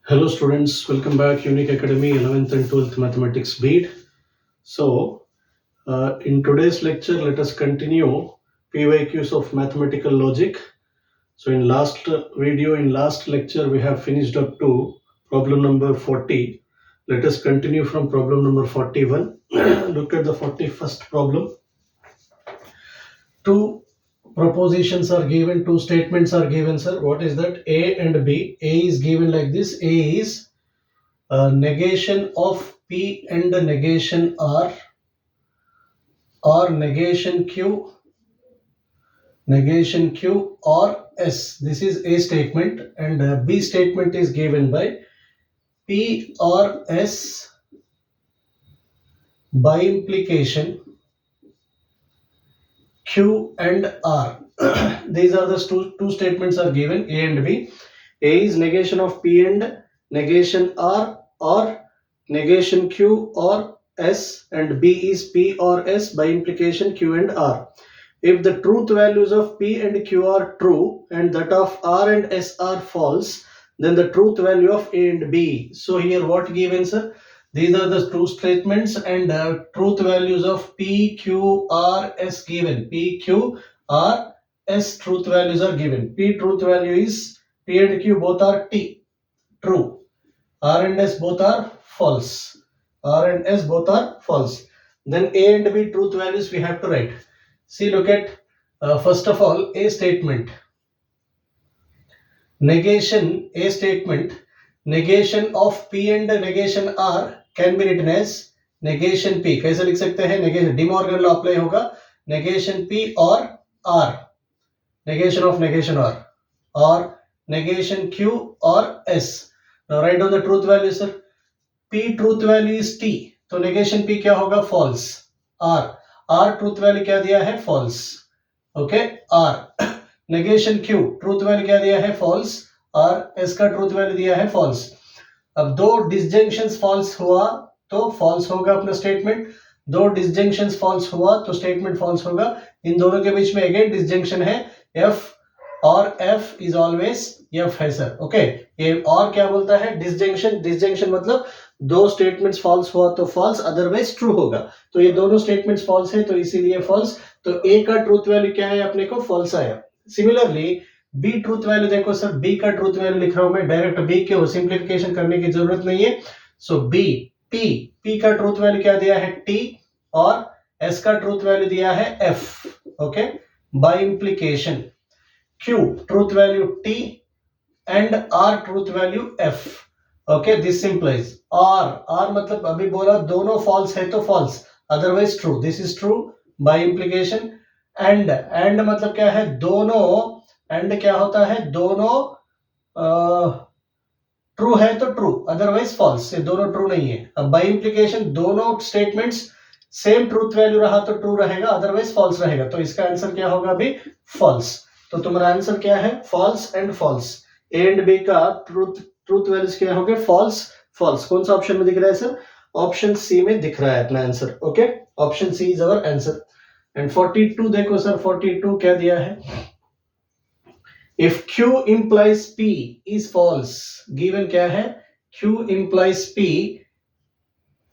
Hello students, welcome back Unique Academy 11th and 12th Mathematics Beat. So in today's lecture let us continue PYQs of mathematical logic. So in last video, in last lecture we have finished up to problem number 40. Let us continue from problem number 41. Look at the 41st problem. Two propositions are given, two statements are given, sir. What is that? A and B. A is given like this. A is negation of P and negation R, or negation Q or S. This is A statement, and B statement is given by P or S by implication Q and R. These are the two statements are given, A and B. A is negation of P and negation R, or negation Q or S, and B is P or S by implication Q and R. If the truth values of P and Q are true and that of R and S are false, then the truth value of A and B. So here what given, sir? These are the two statements, and truth values of P, Q, R, S given. P, Q, R, S truth values are given. P truth value is P and Q both are true. R and S both are false. R and S both are false. Then A and B truth values we have to write. See, look at first of all A statement. Negation A statement. Negation of P and negation R can be written as negation P. कैसे लिख सकते हैं? negation De Morgan law apply होगा. negation P और R. negation of negation R or negation Q or S. Now write down the truth value, sir. P truth value is T, तो negation P क्या होगा? false. R truth value क्या दिया है? false. Okay R. negation Q truth value क्या दिया है? false. और S का truth value दिया है false. अब दो disjunctions false हुआ तो false होगा अपना स्टेटमेंट. दो disjunctions false हुआ तो स्टेटमेंट false होगा. इन दोनों के बीच में अगेन disjunction है. F और F is always F है सर. ओके ये और क्या बोलता है? disjunction मतलब दो स्टेटमेंट्स फॉल्स हुआ तो फॉल्स, अदरवाइज ट्रू होगा. तो ये दोनों स्टेटमेंट्स फॉल्स है तो इसीलिए फॉल्स. तो ए का ट्रूथ वैल्यू क्या है? अपने को फॉल्स आया. सिमिलरली बी ट्रूथ वैल्यू देखो सर, बी का ट्रूथ वैल्यू लिख रहा हूं मैं डायरेक्ट. बी के सिंप्लीफिकेशन करने की जरूरत नहीं है. सो बी पी का ट्रूथ वैल्यू क्या दिया है? टी, और एस का ट्रूथ वैल्यू दिया है F. Okay by implication Q truth value T and R truth value F. Okay this simplifies R मतलब अभी बोला दोनों फॉल्स है तो false, otherwise true. This is true by implication. And मतलब क्या है? दोनों. एंड क्या होता है? दोनों ट्रू है तो ट्रू, अदरवाइज फॉल्स. ये दोनों ट्रू नहीं है. अब बाय इंप्लीकेशन दोनों स्टेटमेंट्स सेम ट्रूथ वैल्यू रहा तो ट्रू रहेगा, अदरवाइज फॉल्स रहेगा. तो इसका आंसर क्या होगा अभी? फॉल्स. तो तुम्हारा आंसर क्या है? False and false. A and B का ट्रूथ वैल्यूज क्या होंगे? False false. कौन सा ऑप्शन में दिख रहा है सर? ऑप्शन सी में दिख रहा है अपना answer. Okay option C is our answer. And 42 देखो सर, 42 क्या दिया है? If Q implies P is false, given क्या है? Q implies P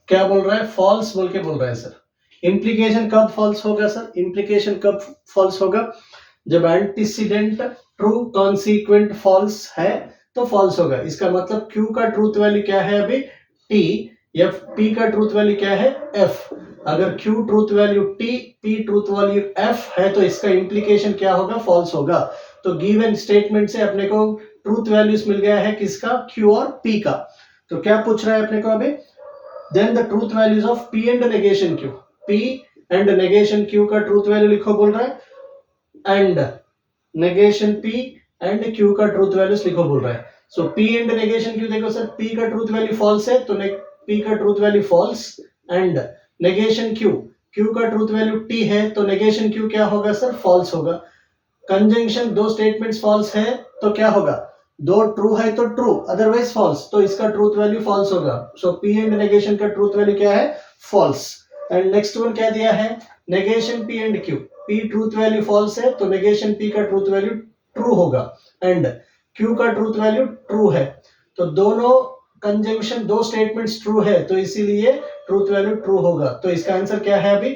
क्या बोल रहा है? फॉल्स बोल के बोल रहा है सर. इंप्लीकेशन कब फॉल्स होगा सर? इंप्लीकेशन कब फॉल्स होगा? जब एंटीसीडेंट ट्रू कॉन्सिक्वेंट फॉल्स है तो फॉल्स होगा. इसका मतलब Q का ट्रूथ वैल्यू क्या है अभी? T. या P का ट्रूथ वैल्यू क्या है? F. अगर Q truth value T, P truth value F है तो इसका इंप्लीकेशन क्या होगा? फॉल्स होगा. तो गिवन स्टेटमेंट से अपने को ट्रूथ वैल्यूज मिल गया है किसका? Q और P का. तो क्या पूछ रहा है अपने को अभी? Then the truth values of P and negation Q. P and negation Q का ट्रूथ वैल्यू लिखो बोल रहा है, and negation P and Q का ट्रूथ वैल्यूज लिखो बोल रहा है. So P and negation Q देखो सर, P का ट्रूथ वैल्यू फॉल्स है तो P का truth value false, and negation Q का ट्रूथ वैल्यू T है तो नेगेशन Q क्या होगा सर? फॉल्स होगा. कंजंक्शन दो स्टेटमेंट्स फॉल्स है तो क्या होगा? दो ट्रू है तो ट्रू, अदरवाइज फॉल्स. तो इसका ट्रूथ वैल्यू फॉल्स होगा. सो P एंड नेगेशन का ट्रूथ वैल्यू क्या है? फॉल्स. एंड नेक्स्ट वन क्या दिया है? Negation P and Q. P truth value false है तो नेगेशन P का ट्रूथ वैल्यू ट्रू होगा, एंड Q का ट्रूथ वैल्यू ट्रू है तो दोनों कंजंक्शन दो स्टेटमेंट्स ट्रू है तो इसीलिए ट्रूथ वैल्यू ट्रू होगा। तो इसका आंसर क्या है अभी,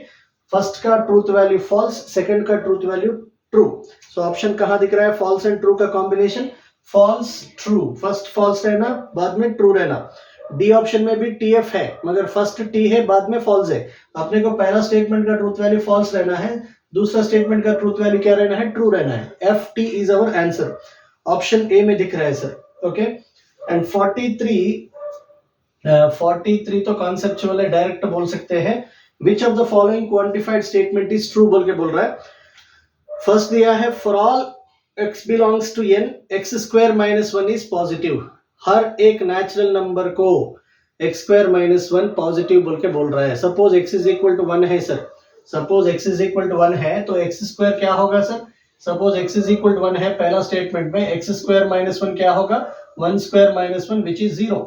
फर्स्ट का ट्रूथ वैल्यू फॉल्स, सेकंड का truth value true. So option कहां दिख रहा है, फॉल्स एंड ट्रू का combination, false true, first false रहना बाद में ट्रू रहना। डी ऑप्शन में भी टीएफ है मगर फर्स्ट टी है बाद में फॉल्स है। अपने को पहला स्टेटमेंट का ट्रूथ वैल्यू फॉल्स रहना है, दूसरा स्टेटमेंट का ट्रूथ वैल्यू क्या रहना है, ट्रू रहना है। F T is our answer, option A में दिख रहा है सर। ओके एंड 43 तो कॉन्सेप्चुअल है, डायरेक्ट बोल सकते हैं। Which of the following quantified statement is true बोल के बोल रहा है। फर्स्ट दिया है for all x belongs to n x square minus 1 is positive. हर एक नेचुरल नंबर को x स्क्वायर माइनस 1 पॉजिटिव बोल के बोल रहा है। Suppose x is equal to 1 है sir, suppose x is equal to 1 है तो x स्क्वायर क्या होगा sir, suppose x is equal to 1 है पहला स्टेटमेंट में, x स्क्वायर माइनस 1 क्या होगा, 1 square minus 1 which is 0।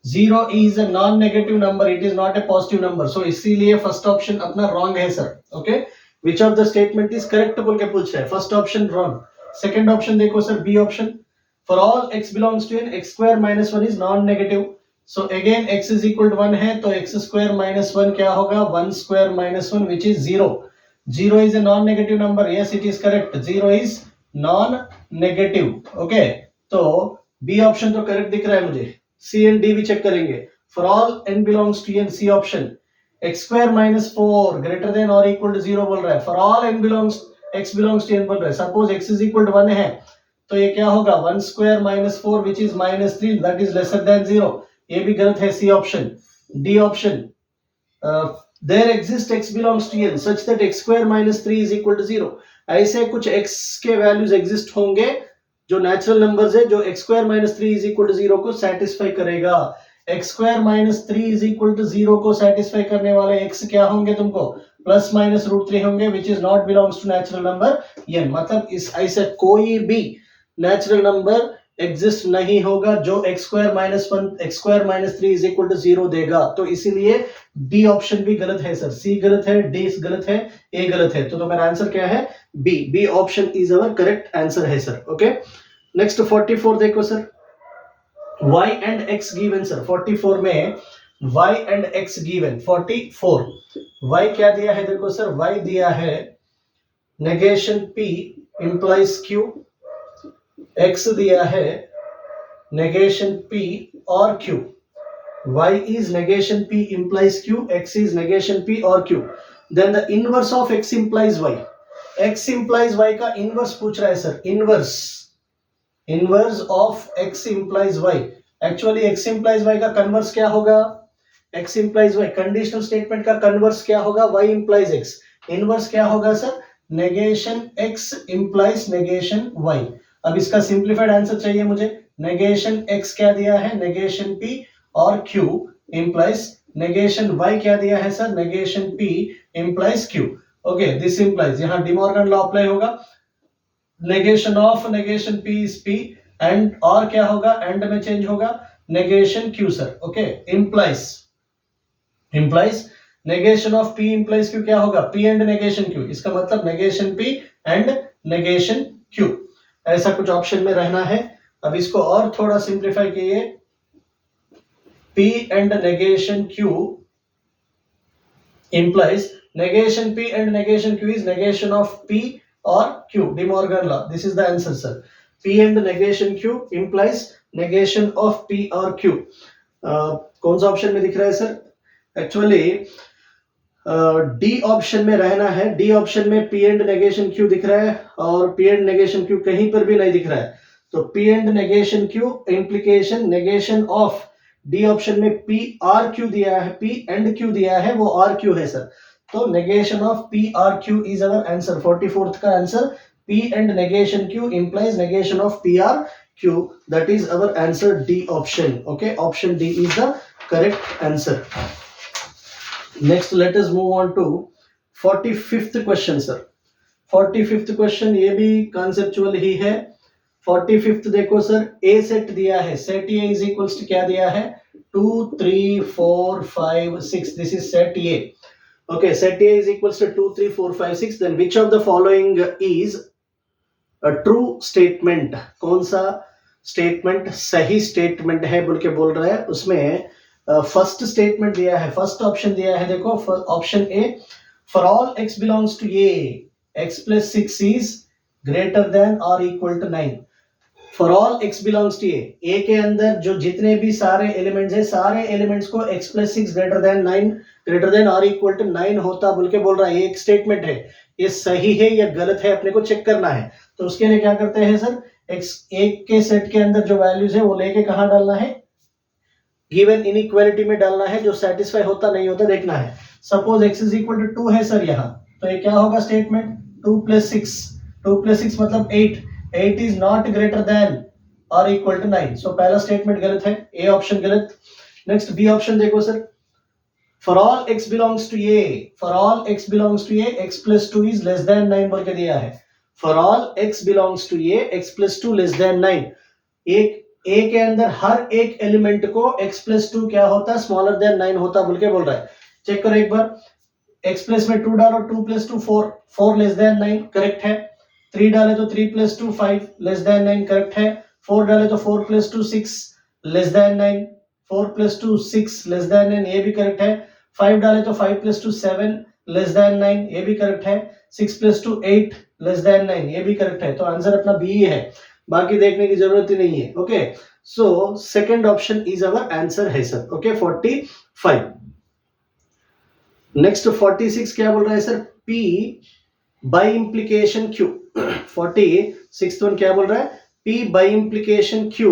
0 is a non negative number, it is not a positive number, so इसीलिए फर्स्ट ऑप्शन अपना रॉन्ग है sir. Okay which of the statement is correct बोल के पूछ रहा है, first option wrong. Second option देखो sir, B option, for all x belongs to n x square minus 1 is non negative. So again x is equal to 1 है तो x square minus 1 क्या होगा, 1 square minus 1 which is 0। 0 is a non-negative number, yes it is correct, 0 is non-negative। okay तो B option तो correct दिख रहा है मुझे, C एंड D भी चेक करेंगे। For all n belongs to n, C option, x square minus 4 greater than और equal to 0 बोल रहा है। For all n belongs, x belongs to n बोल रहा है। Suppose x is equal to 1 है तो ये क्या होगा, 1 square minus 4 which is minus 3 that is lesser than 0, ये भी गलत है, C option. D option, there exists x belongs to n such that x square minus 3 is equal to 0। ऐसे कुछ x के वैल्यूज एग्जिस्ट होंगे जो नेचुरल नंबर्स है जो x square minus 3 is equal to 0 को सेटिस्फाई करेगा। x square minus 3 is equal to 0 को सेटिस्फाई करने वाले x क्या होंगे तुमको, प्लस माइनस रूट 3 होंगे which is not belongs to natural number n। मतलब इस ऐसे कोई भी नेचुरल नंबर एग्जिस्ट नहीं होगा जो x square minus 1 x square minus 3 is equal to 0 देगा। तो इसीलिए डी ऑप्शन भी गलत है सर, सी गलत है, डी गलत है, ए गलत है। तो मेरा आंसर क्या है, B, B option is our correct answer है सर। ओके नेक्स्ट 44 देखो sir, y and x given sir. 44 में y and x given, 44 y क्या दिया है देखो सर, y दिया है negation p implies q, x दिया है नेगेशन p और q। y is negation p implies q, x is negation p और q, then the inverse of x implies y। x implies y का inverse पूछ रहा है sir, inverse of x implies y। actually x implies y का converse क्या होगा, x implies y, conditional statement का converse क्या होगा, y implies x। inverse क्या होगा sir, negation x implies negation y। अब इसका सिंप्लीफाइड आंसर चाहिए मुझे, नेगेशन x क्या दिया है, नेगेशन p और q implies negation y क्या दिया है sir, negation p implies q। Okay this implies, यहां डिमॉर्गन लॉ अप्लाई होगा, negation of negation p is p and और क्या होगा, एंड में चेंज होगा, negation q sir. Okay implies negation of p implies q क्या होगा, p एंड negation q, इसका मतलब negation p and negation q, ऐसा कुछ ऑप्शन में रहना है। अब इसको और थोड़ा सिंप्लीफाई कीजिए, p and negation q implies negation p and negation q is negation of p or q, De Morgan law, this is the answer sir। p and negation q implies negation of p or q। कौन सा option में दिख रहा है sir, actually D option में रहना है। D option में p and negation q दिख रहा है और p and negation q कहीं पर भी नहीं दिख रहा है, तो p and negation q implication negation of, D option में p r q दिया है, p and q दिया है, वो r q है सर। तो negation of p r q is our answer, 44th का answer p and negation q implies negation of p r q, that is our answer D option। okay option D is the correct answer। next let us move on to 45th question sir। 45th question ये भी conceptual ही है। 45th देखो sir, A set दिया है, set A is equals to क्या दिया है, 2 3 4 5 6, this is set A। Okay set A is equals to 2 3 4 5 6, then which of the following is a true statement, कौन सा स्टेटमेंट सही स्टेटमेंट है बोल के बोल रहा है। उसमें फर्स्ट स्टेटमेंट दिया है, फर्स्ट ऑप्शन दिया है, देखो option A, for all x belongs to A x plus 6 is greater than और equal to 9। For all x belongs to A के अंदर जो जितने भी सारे एलिमेंट्स है, सारे एलिमेंट्स को x plus 6 greater than 9 greater than और इक्वल टू 9 होता बोल के बोल रहा है। ये एक स्टेटमेंट है, ये सही है या गलत है अपने को चेक करना है। तो उसके लिए क्या करते हैं सर, एक के सेट के अंदर जो वैल्यूज है वो लेके कहां डालना है, गिवन इनइक्वालिटी में डालना है, जो सेटिस्फाई होता नहीं होता देखना है। Suppose x is equal to 2 है सर यहाँ, तो ये क्या होगा स्टेटमेंट, 2 प्लस 6, 2 प्लस 6 मतलब 8 इज नॉट ग्रेटर देन और इक्वल टू 9। सो पहला स्टेटमेंट गलत है, ए ऑप्शन गलत। नेक्स्ट बी ऑप्शन देखो sir, for all x belongs to A, for all x belongs to A x plus 2 is less than 9 बोल के दिया है। For all x belongs to A x plus 2 less than 9, एक ए के अंदर हर एक element को x प्लस 2 क्या होता है, स्मॉलर देन 9 होता बोल के बोल रहा है। चेक करो एक बार, x प्लस में 2 डालो, 2 प्लस 2 4, 4 लेस देन 9 करेक्ट है। 3 डाले तो 3 प्लस 2 5 लेस देन 9 करेक्ट है। 4 डाले तो 4 plus 2 6 less than 9, 4 plus 2 6 less than 9 ये भी करेक्ट है। 5 डाले तो 5 प्लस 2 7 लेस देन 9 ये भी करेक्ट है। 6 प्लस 2 8 लेस देन 9 ये भी करेक्ट है। तो आंसर अपना बी है, बाकी देखने की जरूरत ही नहीं है। Okay, so second option is our answer है सर। ओके, 45। नेक्स्ट 46 क्या बोल रहा है sir, P by implication Q। 46 one क्या बोल रहा है, P by implication Q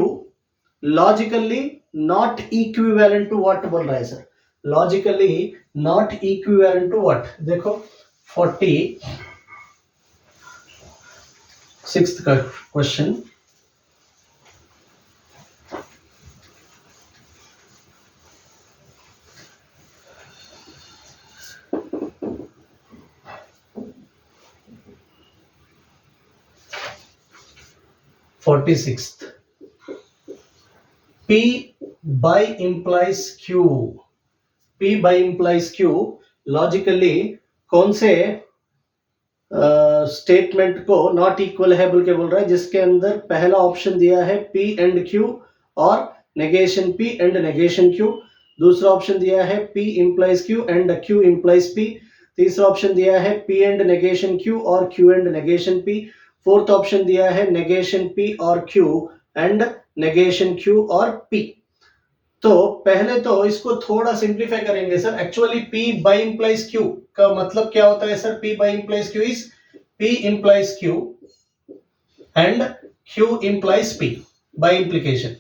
logically not equivalent to what बोल रहा है sir, logically not equivalent to what. देखो 46 का question, P by implies Q, P by implies Q logically कौन से स्टेटमेंट को नॉट इक्वल है बोल के बोल रहा है, जिसके अंदर पहला ऑप्शन दिया है P एंड Q और negation P and negation Q। दूसरा ऑप्शन दिया है P implies Q and Q implies P। तीसरा ऑप्शन दिया है P एंड नेगेशन Q और Q and negation P। Fourth option दिया है नेगेशन P और Q एंड नेगेशन Q और P। तो पहले तो इसको थोड़ा सिंप्लीफाई करेंगे sir. Actually P by implies Q का मतलब क्या होता है sir, P by implies Q is P implies Q and Q implies P by implication।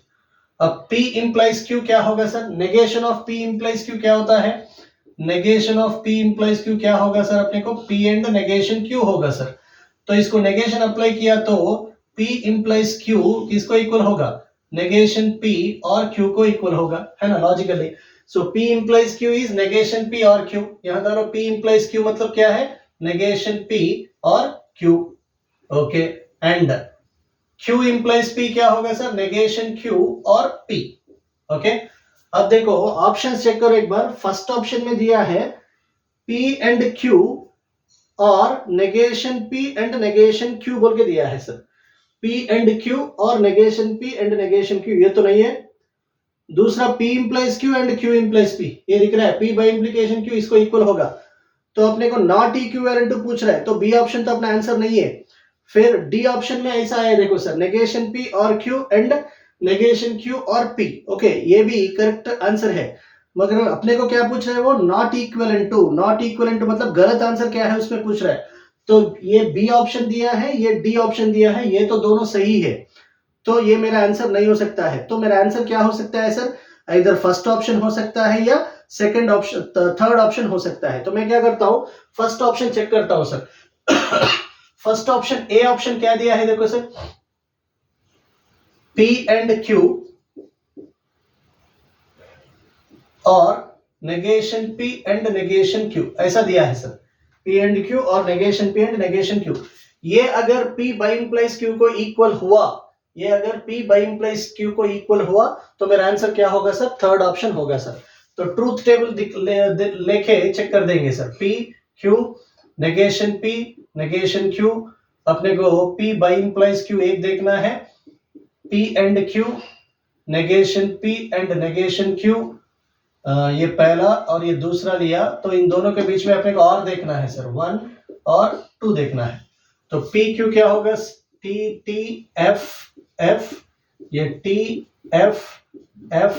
अब P implies Q क्या होगा sir, negation of P implies Q क्या होता है, negation of P implies Q क्या होगा सर, अपने को P एंड नेगेशन Q होगा सर। तो इसको नेगेशन अप्लाई किया तो P implies Q किसको इक्वल होगा, नेगेशन P और Q को इक्वल होगा, है ना logically. So P implies Q is negation P और Q। यहां डालो P implies Q मतलब क्या है, नेगेशन P और Q। Okay, and Q implies P क्या होगा सर, नेगेशन Q और P। ओके, अब देखो ऑप्शन चेक करो एक बार। फर्स्ट ऑप्शन में दिया है P एंड Q और negation P and negation Q बोल के दिया है सर। P एंड Q और negation P and negation Q ये तो नहीं है। दूसरा P implies Q and Q implies P ये दिख रहा है, P by implication Q इसको इक्वल होगा। तो अपने को नॉट इक्विवेलेंट टू पूछ रहा है, तो बी ऑप्शन तो अपना आंसर नहीं है। फिर डी ऑप्शन में ऐसा है, देखो सर, नेगेशन P और Q एंड नेगेशन Q और P। ओके, ये भी करेक्ट आंसर है, मगर अपने को क्या पूछ रहा है वो, not equivalent to. Not equivalent to मतलब गलत आंसर क्या है उसमें पूछ रहा है। तो ये बी ऑप्शन दिया है, ये डी ऑप्शन दिया है, ये तो दोनों सही है, तो ये मेरा आंसर नहीं हो सकता है। तो मेरा आंसर क्या हो सकता है सर, इधर फर्स्ट ऑप्शन हो सकता है या सेकंड ऑप्शन, थर्ड ऑप्शन हो सकता है। तो मैं क्या करता हूं, फर्स्ट ऑप्शन चेक करता हूं sir. First option A option क्या दिया है, देखो सर, P एंड Q और negation P and negation Q ऐसा दिया है सर। P एंड Q और negation P and negation Q। ये अगर P बाय इंप्लाइज Q को इक्वल हुआ, ये अगर P बाय इंप्लाइज Q को इक्वल हुआ तो मेरा आंसर क्या होगा सर, थर्ड ऑप्शन होगा सर। तो ट्रूथ टेबल लेके चेक कर देंगे sir. P Q negation P negation Q, अपने को P बाय इंप्लाइज Q एक देखना है, P and Q, negation P and negation Q, ये पहला और ये दूसरा लिया, तो इन दोनों के बीच में अपने को और देखना है सर, 1 और 2 देखना है। तो P Q क्या होगा, T T F F, ये T F F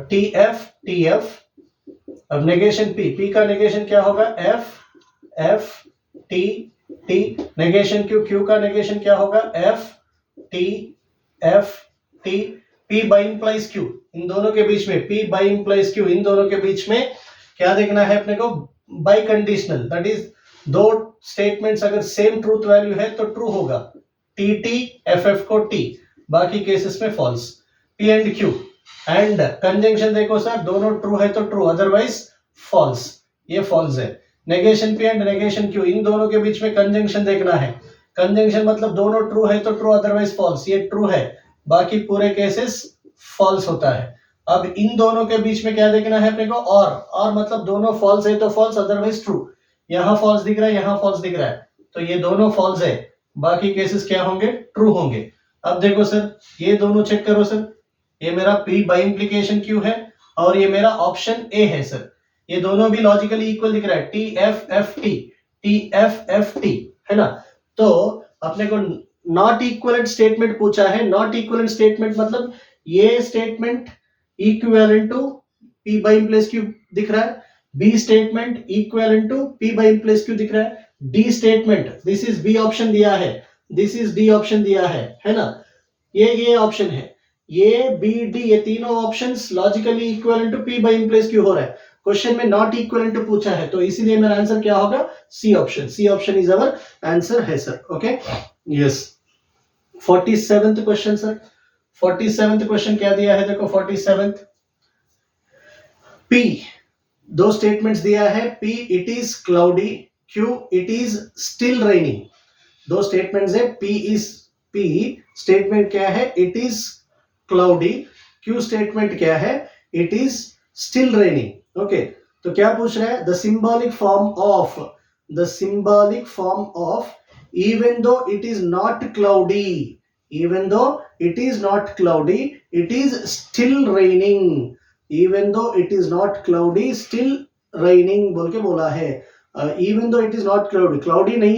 T F T F। अब नेगेशन P का नेगेशन क्या होगा, F F T T। Negation Q का नेगेशन क्या होगा, F T F T। P by implies Q, इन दोनों के बीच में P by implies Q, इन दोनों के बीच में क्या देखना है अपने को, बाई कंडीशनल, दैट इज दो स्टेटमेंट्स अगर सेम ट्रूथ वैल्यू है तो ट्रू होगा, T T F F को T, बाकी केसेस में false. P and Q and conjunction देखो सर, दोनों ट्रू है तो ट्रू, अदरवाइज फॉल्स, ये फॉल्स है। Negation P and negation Q, इन दोनों के बीच में कंजंक्शन देखना है, कंजंक्शन मतलब दोनों ट्रू है तो ट्रू, अदरवाइज फॉल्स, ये ट्रू है, बाकी पूरे केसेस फॉल्स होता है। अब इन दोनों के बीच में क्या देखना है अपने को, और मतलब दोनों फॉल्स है तो फॉल्स, अदरवाइज ट्रू। यहां फॉल्स दिख रहा है, यहां फॉल्स दिख रहा है, तो ये दोनों फॉल्स है, बाकी केसेस क्या होंगे, ट्रू होंगे। अब देखो सर, ये दोनों चेक करो सर, ये मेरा P बाय इंप्लीकेशन Q है और ये मेरा ऑप्शन A है सर, ये दोनों भी लॉजिकली इक्वल दिख रहा है, T F F T T F F T, है ना। तो अपने को नॉट इक्विवेलेंट स्टेटमेंट पूछा है, नॉट इक्विवेलेंट स्टेटमेंट मतलब ये statement equivalent to P by implies Q दिख रहा है, B statement equivalent to P by implies Q दिख रहा है, D statement, this is B option दिया है, दिस इज D ऑप्शन दिया है ना, ये ऑप्शन है, ये B D, ये तीनों options logically equivalent to P by implies Q हो रहा है। क्वेश्चन में नॉट इक्विवेलेंट टू पूछा है, तो इसीलिए मेरा आंसर क्या होगा, C option, C option is our answer है sir. Okay, yes. 47th question sir, 47th question क्या दिया है, देखो 47th, P, दो स्टेटमेंट्स दिया है, P it is cloudy, Q it is still raining, दो स्टेटमेंट्स है, P स्टेटमेंट क्या है, it is cloudy, Q statement क्या है, it is still raining. Okay, तो क्या पूछ रहा है, the symbolic form of even though it is not cloudy, even though it is not cloudy, it is still raining, even though it is not cloudy, still raining बोल के बोला है। even though it is not cloudy, cloudy नहीं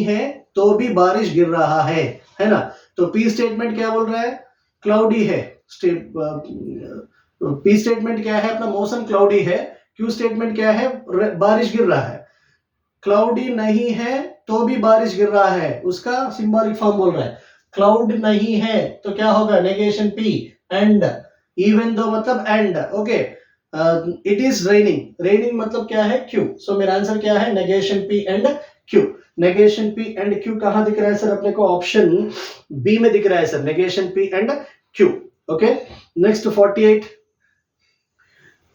है तो भी बारिश गिर रहा है ना। तो P स्टेटमेंट क्या बोल रहा है, क्लाउडी है, P स्टेटमेंट क्या है अपना, मौसम क्लाउडी है, Q स्टेटमेंट क्या है, बारिश गिर रहा है। क्लाउडी नहीं है तो भी बारिश गिर रहा है, उसका सिंबॉलिक फॉर्म बोल रहा है। क्लाउड नहीं है तो क्या होगा, negation P and, even though मतलब and. Okay, it is raining मतलब क्या है, Q। सो मेरा आंसर क्या है, negation P and Q। Negation P and Q कहां दिख रहा है सर अपने को, ऑप्शन B में दिख रहा है sir, negation P and Q। Okay, next 48,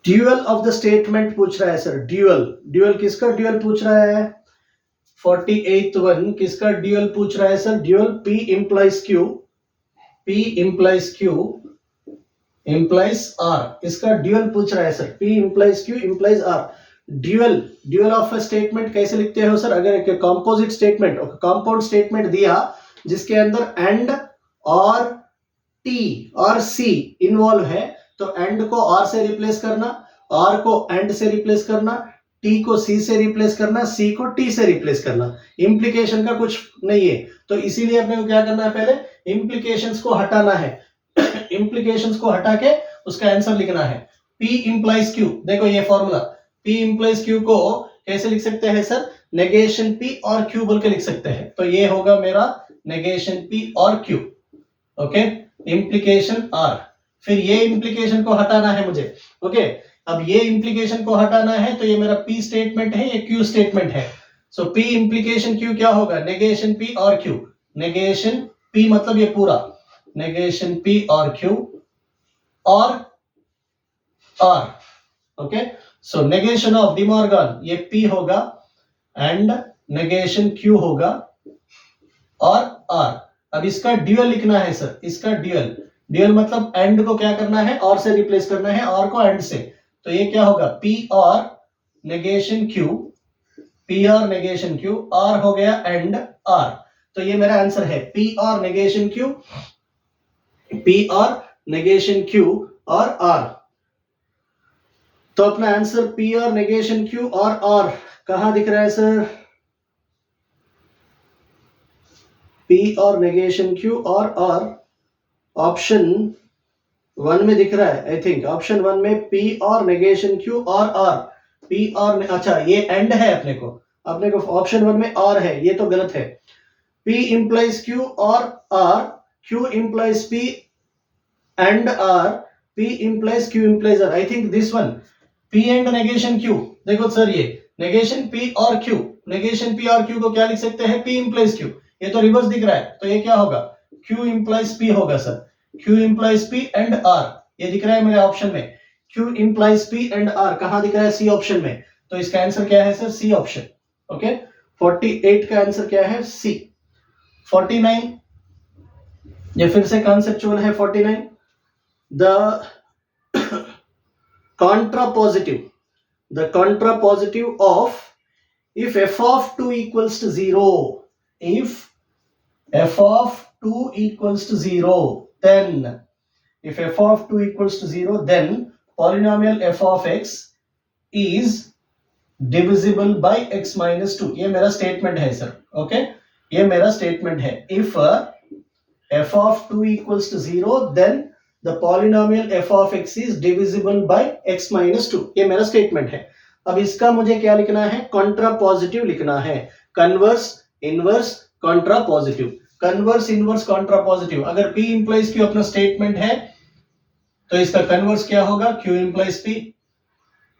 dual of the statement पूछ रहा है सर, ड्यूअल किसका ड्यूअल पूछ रहा है, 48th वन किसका ड्यूअल पूछ रहा है sir, dual P implies Q implies R, इसका ड्यूअल पूछ रहा है sir, P implies Q implies R। Dual of a statement कैसे लिखते हो सर, अगर एक कंपोजिट स्टेटमेंट, कंपाउंड स्टेटमेंट दिया जिसके अंदर एंड और T और C इन्वॉल्व है, तो एंड को R से रिप्लेस करना, R को एंड से रिप्लेस करना, T को C से रिप्लेस करना, C को T से रिप्लेस करना, इंप्लीकेशन का कुछ नहीं है। तो इसीलिए अपने को क्या करना है, पहले इंप्लीकेशंस को हटाना है, इंप्लीकेशंस को हटा के उसका आंसर लिखना है। P implies Q, देखो ये फॉर्मूला, P implies Q को कैसे लिख सकते हैं सर, नेगेशन P और Q बोल के लिख सकते हैं। तो ये होगा मेरा नेगेशन P और Q। ओके, इंप्लीकेशन R, फिर ये इंप्लीकेशन को हटाना है मुझे। ओके, अब ये इंप्लीकेशन को हटाना है, तो ये मेरा P स्टेटमेंट है, ये Q स्टेटमेंट है। सो P इंप्लीकेशन Q क्या होगा, नेगेशन P और Q, नेगेशन P मतलब ये पूरा, नेगेशन P और Q और R। Okay, so negation of De Morgan ये P होगा एंड नेगेशन Q होगा और R। अब इसका ड्यूअल लिखना है सर, इसका ड्यूअल मतलब एंड को क्या करना है, और से रिप्लेस करना है, और को एंड से। तो ये क्या होगा, P और नेगेशन Q, P और नेगेशन Q, R हो गया एंड R। तो ये मेरा आंसर है P और नेगेशन Q, P और नेगेशन Q और R। तो अपना आंसर P और नेगेशन Q और R कहां दिख रहा है सर? P और नेगेशन Q और R ऑप्शन 1 में दिख रहा है। आई थिंक ऑप्शन 1 में P और नेगेशन Q और R, P और अच्छा ये एंड है अपने को ऑप्शन 1 में R है, ये तो गलत है। P implies Q और R, Q implies P and R, P implies Q implies R। I think this one P and negation Q। देखो सर ये negation P और Q, negation P और Q को क्या लिख सकते हैं? P implies Q। ये तो रिवर्स दिख रहा है, तो ये क्या होगा? Q implies P होगा sir. Q implies P and R, ये दिख रहा है मेरे ऑप्शन में। Q implies P and R कहां दिख रहा है? C ऑप्शन में। तो इसका आंसर क्या है सर? C option. ओके, 48 का आंसर क्या है? C। 49 ये फिर से कॉन्सेप्चुअल है। 49 the contrapositive of if f of 2 equals to 0, if f of 2 equals to 0, then if f of 2 equals to 0, then polynomial f of x is divisible by x minus 2। ये मेरा statement है sir. Okay, ये मेरा statement है। if f of 2 equals to 0, then the polynomial f of x is divisible by x minus 2। ये मेरा statement है। अब इसका मुझे क्या लिखना है? कॉन्ट्रापोजिटिव लिखना है। Converse, inverse, contrapositive. Converse, inverse, contrapositive. अगर P implies Q अपना स्टेटमेंट है तो इसका कन्वर्स क्या होगा? Q implies P।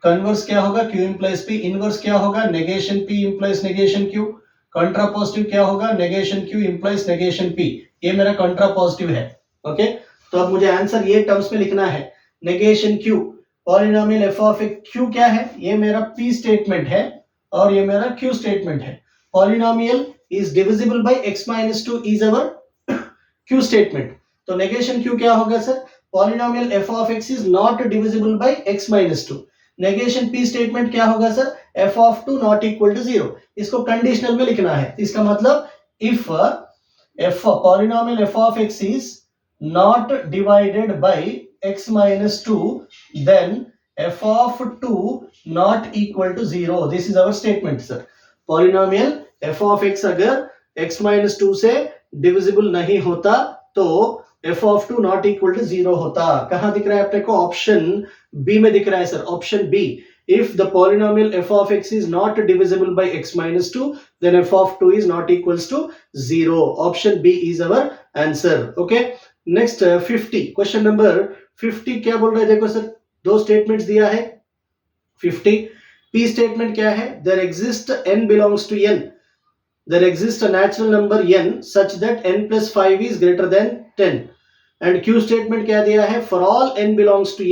कन्वर्स क्या होगा? Q implies P। इनवर्स क्या होगा? Negation P implies negation Q। Contrapositive क्या होगा? Negation Q implies negation P। ये मेरा कॉन्ट्रापोजिटिव है। ओके, तो अब मुझे आंसर ये टर्म्स में लिखना है। Negation Q, polynomial f of x, Q क्या है? ये मेरा P स्टेटमेंट है और ये मेरा Q स्टेटमेंट है। Polynomial is divisible by x minus 2 is our Q statement. तो नेगेशन Q क्या होगा sir? Polynomial f of x is not divisible by x minus 2। Negation P statement क्या होगा sir? f of 2 not equal to 0। इसको conditional में लिखना है। इसका मतलब if polynomial f of x is not divided by x minus 2, then f of 2 not equal to 0। This is our statement sir। Polynomial f of x अगर x minus 2 से divisible नहीं होता तो f of 2 not equal to 0 होता। कहां दिख रहा है अपने को? ऑप्शन बी में दिख रहा है sir. Option B, if the polynomial f of x is not divisible by x minus 2, then f of 2 is not equals to 0। Option B is our answer। Okay, next 50, question number 50 क्या बोल रहा है? देखो sir, दो statements दिया है। 50 P statement क्या है? There exist n belongs to n, there exist a natural number n such that n plus 5 is greater than 10। And Q statement क्या दिया है? For all n belongs to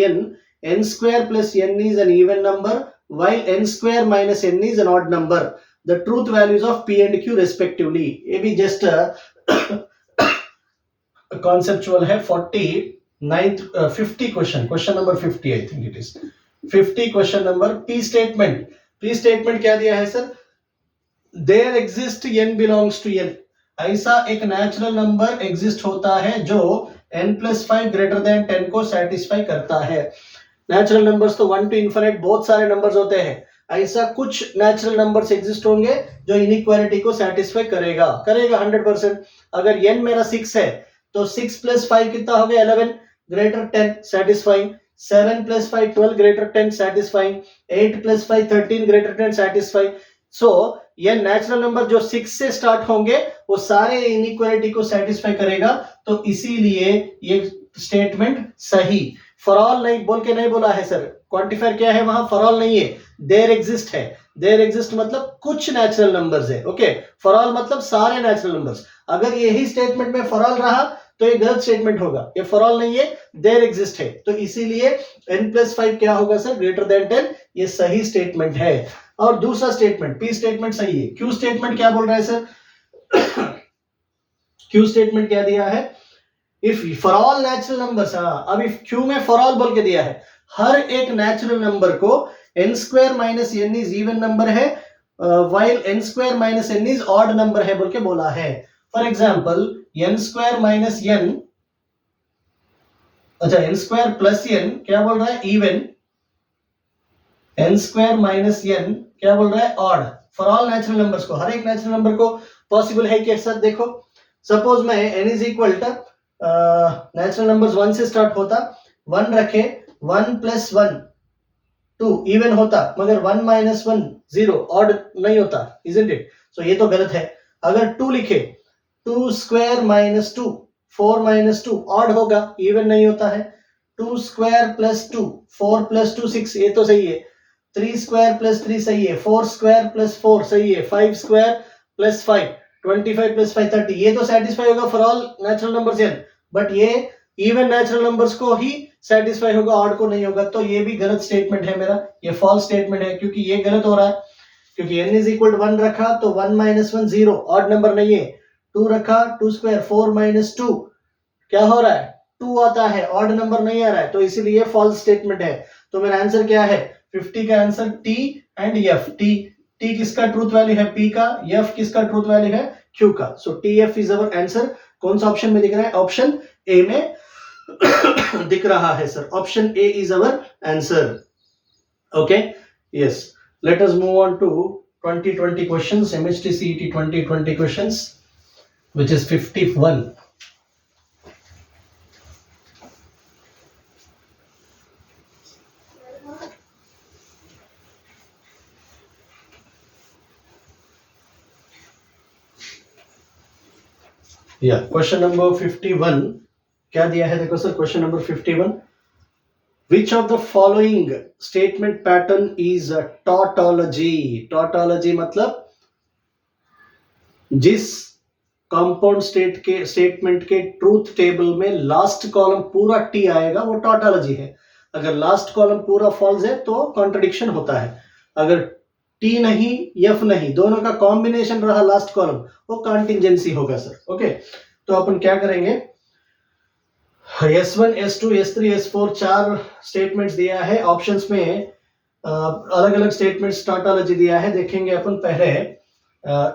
n square plus n is an even number while n square minus n is an odd number। the truth values of P and Q respectively। ये भी just conceptual है। 50 question number 50 I think it is 50 question number. P statement क्या दिया है sir? There exist n belongs to n। ऐसा एक natural number exist होता है जो n plus 5 ग्रेटर देन 10 को सेटिस्फाई करता है। नेचुरल नंबर्स तो 1 to infinite बहुत सारे नंबर्स होते हैं। ऐसा कुछ नेचुरल नंबर्स एग्जिस्ट होंगे जो इनइक्वालिटी को सेटिस्फाई करेगा 100%। अगर n मेरा 6 है तो 6 plus 5 कितना हो गया? 11 greater 10 satisfying. 7 plus 5 12 greater 10 satisfying. 8 plus 5 13 greater 10 satisfying. So ये नेचुरल नंबर जो 6 से स्टार्ट होंगे वो सारे इनइक्वालिटी को सेटिस्फाई करेगा। तो इसीलिए ये स्टेटमेंट सही। फॉर ऑल नहीं बोल के नहीं बोला है सर। क्वांटिफायर क्या है वहां? फॉर ऑल नहीं है, देयर एग्जिस्ट है। देयर एग्जिस्ट मतलब कुछ नेचुरल नंबर्स है। ओके, फॉर ऑल मतलब सारे नेचुरल नंबर्स। अगर यही स्टेटमेंट में फॉर ऑल रहा तो ये गलत स्टेटमेंट होगा। ये फॉर ऑल नहीं है, देयर एग्जिस्ट है। तो इसीलिए n plus 5 क्या होगा सर? Greater than 10। ये सही स्टेटमेंट है। और दूसरा स्टेटमेंट P स्टेटमेंट सही है। Q स्टेटमेंट क्या बोल रहा है सर? Q स्टेटमेंट क्या दिया है? If for all natural numbers, अब इफ Q में फॉर ऑल बोल के दिया है, हर एक नेचुरल नंबर को n square minus n is even number है while n square minus n is odd number है बोल के बोला है। For example n square minus n, अच्छा n स्क्वायर प्लस n क्या बोल रहा है, even, n square minus n क्या बोल रहा है, odd, for all natural numbers को, हर एक नेचुरल नंबर को पॉसिबल है कि सर देखो सपोज मैं n is equal to natural numbers 1 से स्टार्ट होता, 1 रखे, 1 प्लस 1 2 इवन होता, मगर 1 माइनस 1 0 ऑड नहीं होता, इजंट इट? सो ये तो गलत है। अगर 2 लिखे, 2 स्क्वायर माइनस 2 4 माइनस 2 ऑड होगा, इवन नहीं होता है। 2 स्क्वायर प्लस 2 4 प्लस 2 6, ये तो सही है। 3 स्क्वायर प्लस 3 सही है। 4 स्क्वायर प्लस 4 सही है। 5 स्क्वायर प्लस 5 25 प्लस 5 30, ये तो सेटिस्फाई होगा for all natural numbers n, but ये इवन नेचुरल नंबर्स को ही सेटिस्फाई होगा, ऑड को नहीं होगा। तो ये भी गलत स्टेटमेंट है मेरा, ये फॉल्स स्टेटमेंट है, क्योंकि ये गलत हो रहा है, क्योंकि n इज इक्वल टू 1 रखा तो 1 माइनस 1 0 ऑड नंबर नहीं है। 2 रखा, 2 स्क्वायर 4 माइनस 2 क्या हो रहा है, 2 आता है, ऑड नंबर नहीं आ रहा है, तो इसीलिए फॉल्स स्टेटमेंट है। तो मेरा आंसर क्या है, 50 का answer T and F. T किसका ट्रूथ वैल्यू है, पी का, एफ किसका ट्रूथ वैल्यू है, क्यू का। So T F is our answer. कौन सा ऑप्शन में दिख रहा है, ऑप्शन ए में दिख रहा है sir, option A is our answer. Okay, yes, let us move on to 2020 questions, MHT CET 2020 questions, which is 51. या क्वेश्चन नंबर 51 क्या दिया है, देखो sir, question number 51, which of the following statement pattern is a tautology. Tautology मतलब जिस compound statement के truth table में last column पूरा टी आएगा वो टॉटोलॉजी है। अगर लास्ट कॉलम पूरा फॉल्स है तो कॉन्ट्रडिक्शन होता है। अगर टी नहीं एफ नहीं, दोनों का कॉम्बिनेशन रहा लास्ट कॉलम, वो कॉन्टिंजेंसी होगा सर। ओके, तो अपन क्या करेंगे, S1 S2 S3 S4 चार स्टेटमेंट्स दिया है, ऑप्शंस में अलग अलग स्टेटमेंट्स टॉटोलॉजी दिया है। देखेंगे अपन पहले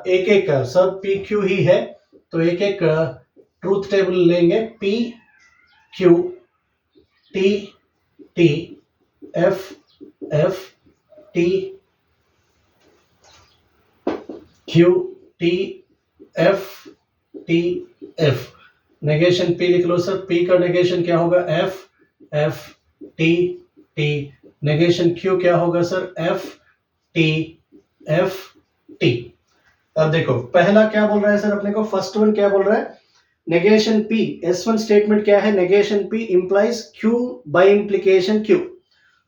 एक एक, सब पी क्यू ही है तो एक एक ट्रूथ टेबल लेंगे, P Q T T F F T Q T F T F. Negation P लिख लो सर, पी का नेगेशन क्या होगा, F F T T. Negation Q क्या होगा सर, एफ टी। अब देखो पहला क्या बोल रहा है सर अपने को, फर्स्ट वन क्या बोल रहा है, नेगेशन पी, S1 स्टेटमेंट क्या है, negation P implies Q bye implication Q.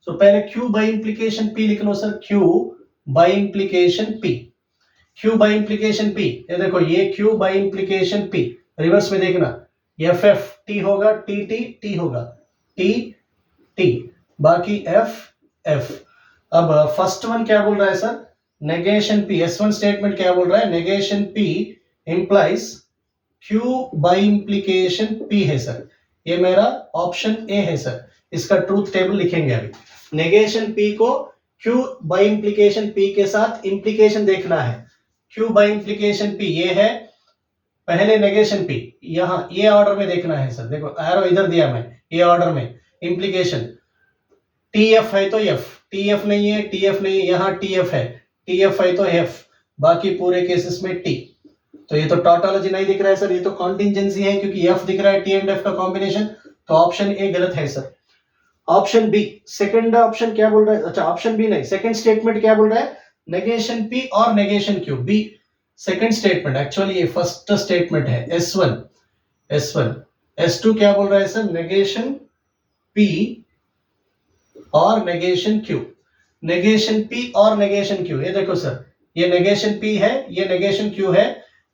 So पहले क्यू बाय इंप्लीकेशन पी लिख लो sir, Q bye implication P, Q bye implication P. ये देखो ये Q bye implication P, reverse में देखना, एफ एफ टी होगा, टी टी टी होगा, टी टी, बाकी एफ एफ। अब फर्स्ट वन क्या बोल रहा है sir, negation P, S1 statement क्या बोल रहा है, negation P implies Q bye implication P है सर। ये मेरा ऑप्शन ए है सर, इसका ट्रूथ टेबल लिखेंगे अभी। नेगेशन पी को क्यू बाय इंप्लीकेशन पी के साथ इंप्लीकेशन देखना है। क्यू बाय इंप्लीकेशन पी ये है, पहले नेगेशन पी, यहां ये ऑर्डर में देखना है सर। देखो एरो इधर दिया मैं, ये ऑर्डर में इंप्लीकेशन, टी एफ है तो एफ, टी एफ नहीं है, टी एफ नहीं है, यहाँ टी एफ है, टी एफ है तो एफ, बाकी पूरे केसेस में टी। तो ये तो टॉटोलॉजी नहीं दिख रहा है सर, ये तो कॉन्टिंजेंसी है, क्योंकि एफ दिख रहा है टी एंड एफ का कॉम्बिनेशन, तो ऑप्शन ए गलत है sir. Option B, second option क्या बोल रहा है, अच्छा ऑप्शन बी नहीं, सेकंड स्टेटमेंट क्या बोल रहा है, नेगेशन पी और negation Q. B second statement, actually ये फर्स्ट स्टेटमेंट है, S1। S2 क्या बोल रहा है सर, नेगेशन पी और नेगेशन क्यू। नेगेशन पी और नेगेशन क्यू, ये देखो सर, ये नेगेशन पी है, ये नेगेशन क्यू है,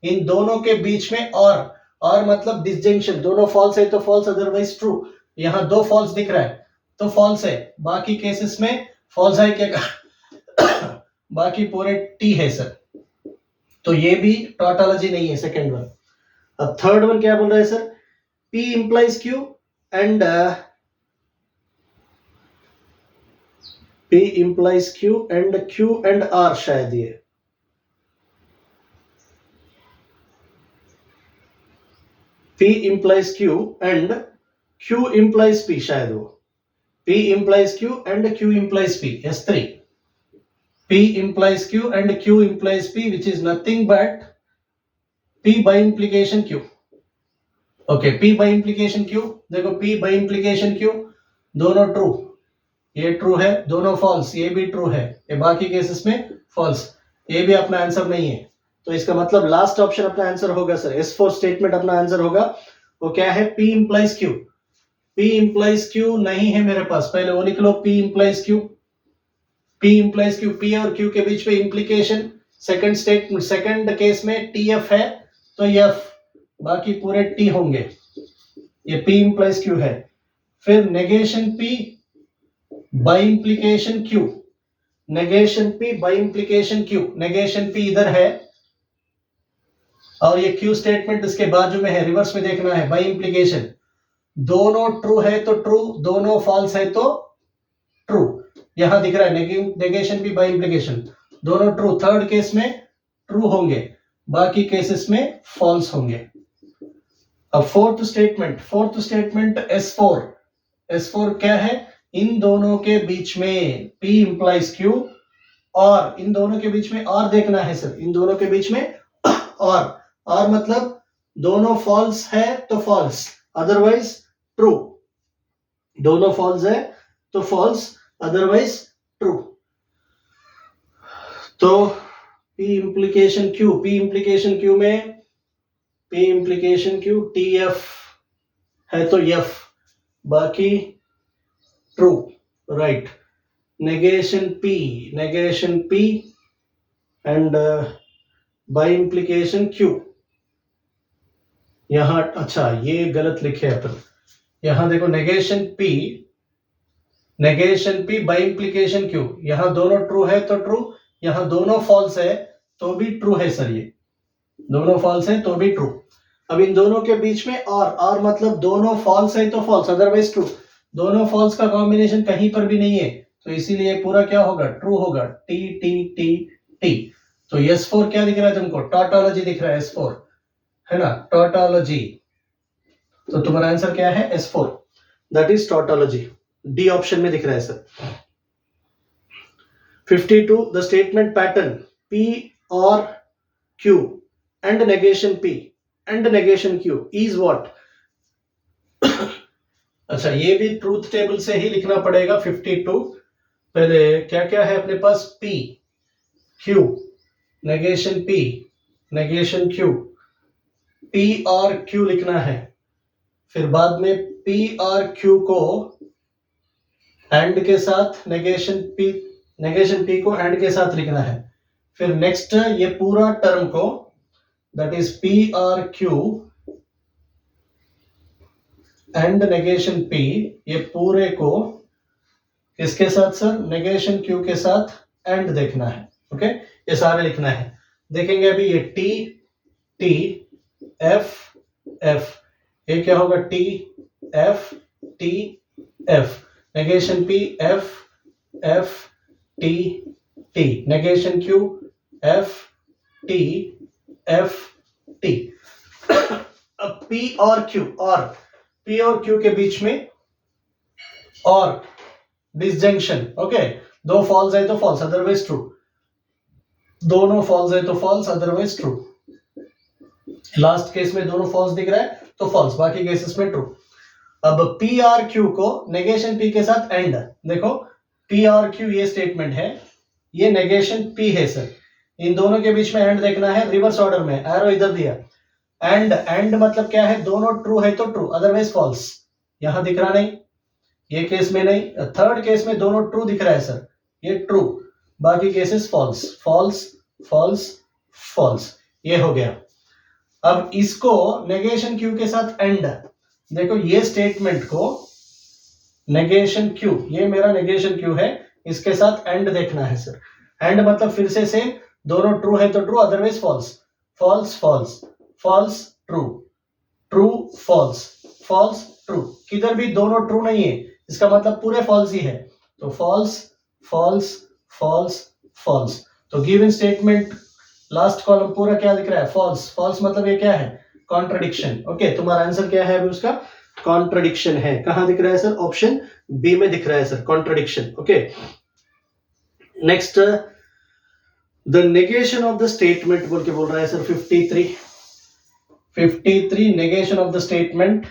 इन दोनों के बीच में और मतलब डिसजंक्शन, दोनों फॉल्स है तो फॉल्स, अदरवाइज ट्रू। यहाँ दो फॉल्स दिख रहा है तो फॉल्स है, बाकी केसेस में फॉल्स है क्या बाकी पूरे टी है सर, तो ये भी टॉटोलॉजी नहीं है सेकंड वन। अब थर्ड वन क्या बोल रहा है sir, P implies Q and P implies Q and R शायद ये। P implies Q and Q implies P, शायद वो P implies Q and Q implies P, S3. P implies Q and Q implies P, which is nothing but P by implication Q. Okay, P by implication Q, देखो P by implication Q, दोनों true, ये true है, दोनों false, ये भी true है, ये बाकी केसेस में फॉल्स, ये भी अपना आंसर नहीं है। तो इसका मतलब लास्ट ऑप्शन अपना आंसर होगा सर, S4 स्टेटमेंट अपना आंसर होगा। वो क्या है? P implies Q। P implies Q नहीं है मेरे पास, पहले वो लिख लो, P implies Q। P implies Q, P और Q के बीच में implication, सेकंड केस में TF है तो F, बाकी पूरे T होंगे, ये P implies Q है। फिर negation P by implication Q, negation P by implication Q, negation P इधर है और ये Q स्टेटमेंट इसके बाजू में है, रिवर्स में देखना है, बाय इंप्लीकेशन। दोनों ट्रू है तो ट्रू, दोनों फॉल्स है तो ट्रू, यहां दिख रहा है नेगेशन P बाय इंप्लीकेशन, दोनों ट्रू, थर्ड केस में ट्रू होंगे, बाकी केसेस में फॉल्स होंगे। अब फोर्थ स्टेटमेंट S4 क्या है? इन दोनों के बीच में P implies Q, और इन दोनों के बीच में और देखना है सर, इन दोनों के बीच में और मतलब दोनों फॉल्स है तो फॉल्स, अदरवाइज ट्रू, दोनों फॉल्स है तो फॉल्स, अदरवाइज ट्रू। तो P implication Q में P implication Q, TF है तो F, बाकी true, right. Negation P and by implication Q, यहां अच्छा ये गलत लिखे अपन, यहां देखो negation P by implication Q, यहां दोनों ट्रू है तो ट्रू, यहां दोनों फॉल्स है तो भी ट्रू है सर, ये दोनों फॉल्स है तो भी ट्रू। अब इन दोनों के बीच में और मतलब दोनों फॉल्स है तो फॉल्स, अदरवाइज ट्रू, दोनों फॉल्स का कॉम्बिनेशन कहीं पर भी नहीं है, तो इसीलिए पूरा क्या होगा? ट्रू होगा, T। तो S4 क्या दिख रहा है तुमको? टॉटोलॉजी दिख रहा है, S4 है ना, टॉटोलॉजी। तो तुम्हारा आंसर क्या है? S4, that is tautology, D option में दिख रहा है sir. 52, the statement pattern P और Q and negation Q is what? अच्छा, ये भी ट्रूथ टेबल से ही लिखना पड़ेगा। 52 पहले क्या क्या है अपने पास? P Q negation Q, P और Q लिखना है, फिर बाद में P और Q को एंड के साथ नेगेशन P को एंड के साथ लिखना है, फिर नेक्स्ट ये पूरा टर्म को, दैट इज P और Q एंड नेगेशन P, ये पूरे को किसके साथ सर? नेगेशन Q के साथ एंड देखना है। ओके, ये सारे लिखना है। देखेंगे अभी ये T F, ये क्या होगा? T F, negation P F T, negation Q F T। अब P और Q के बीच में और डिसजंक्शन, ओके, दो फॉल्स है तो फॉल्स, अदरवाइज ट्रू, दोनों फॉल्स है तो false, otherwise true. Last case में दोनों फॉल्स दिख रहा है तो फॉल्स, बाकी केसेस में ट्रू। अब P और Q को नेगेशन P के साथ एंड, देखो P और Q ये स्टेटमेंट है, ये नेगेशन P है सर, इन दोनों के बीच में एंड देखना है, रिवर्स ऑर्डर में, एरो इधर दिया, एंड मतलब क्या है? दोनों ट्रू है तो ट्रू, अदरवाइज फॉल्स, यहां दिख रहा नहीं, ये केस में नहीं, थर्ड केस में दोनों ट्रू दिख रहा है सर, ये ट्रू, बाकी केसेस फॉल्स, ये हो गया। अब इसको नेगेशन Q के साथ एंड, देखो ये स्टेटमेंट को नेगेशन Q, ये मेरा नेगेशन Q है, इसके साथ एंड देखना है सर, एंड मतलब फिर से सेम, दोनों ट्रू है तो true, otherwise false true false true, किधर भी दोनों ट्रू नहीं है, इसका मतलब पूरे फॉल्स ही है, तो फॉल्स। तो गिवन स्टेटमेंट लास्ट कॉलम पूरा क्या दिख रहा है? फॉल्स मतलब ये क्या है? कॉन्ट्रडिक्शन। ओके, तुम्हारा आंसर क्या है अभी उसका? कॉन्ट्रडिक्शन है। कहां दिख रहा है सर? ऑप्शन बी में दिख रहा है sir, contradiction. Okay, next, the negation of the statement बोल के बोल रहा है sir 53 negation of the statement.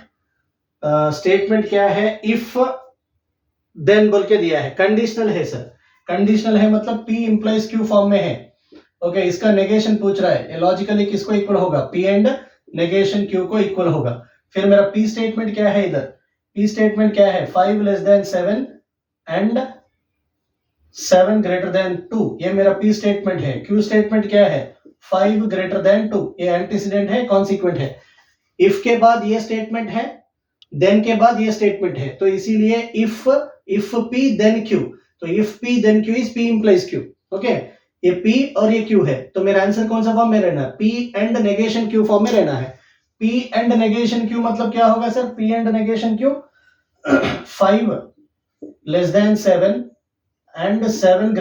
Statement क्या है? इफ देन बोल के दिया है, कंडीशनल है सर। कंडीशनल है मतलब P इंप्लाइज Q फॉर्म में है। ओके, इसका नेगेशन पूछ रहा है, लॉजिकली किसको इक्वल होगा? P एंड नेगेशन Q को इक्वल होगा। फिर मेरा P स्टेटमेंट क्या है इधर? P स्टेटमेंट क्या है? 5 less than 7 and 7 greater than 2, ये मेरा P स्टेटमेंट है। Q स्टेटमेंट क्या है? 5 ग्रेटर देन 2, ये एंटीसीडेंट है, कॉन्सिक्वेंट है। इफ के बाद ये स्टेटमेंट है, देन के बाद ये स्टेटमेंट है, तो इसीलिए इफ P देन Q, तो if P then Q is P implies Q। Okay, ये P और ये Q है, तो मेरा आंसर कौन सा फॉर्म में रहना है? P and negation Q form में रहना है। P एंड नेगेशन Q मतलब क्या होगा sir? P and negation Q 5 less than 7 and 7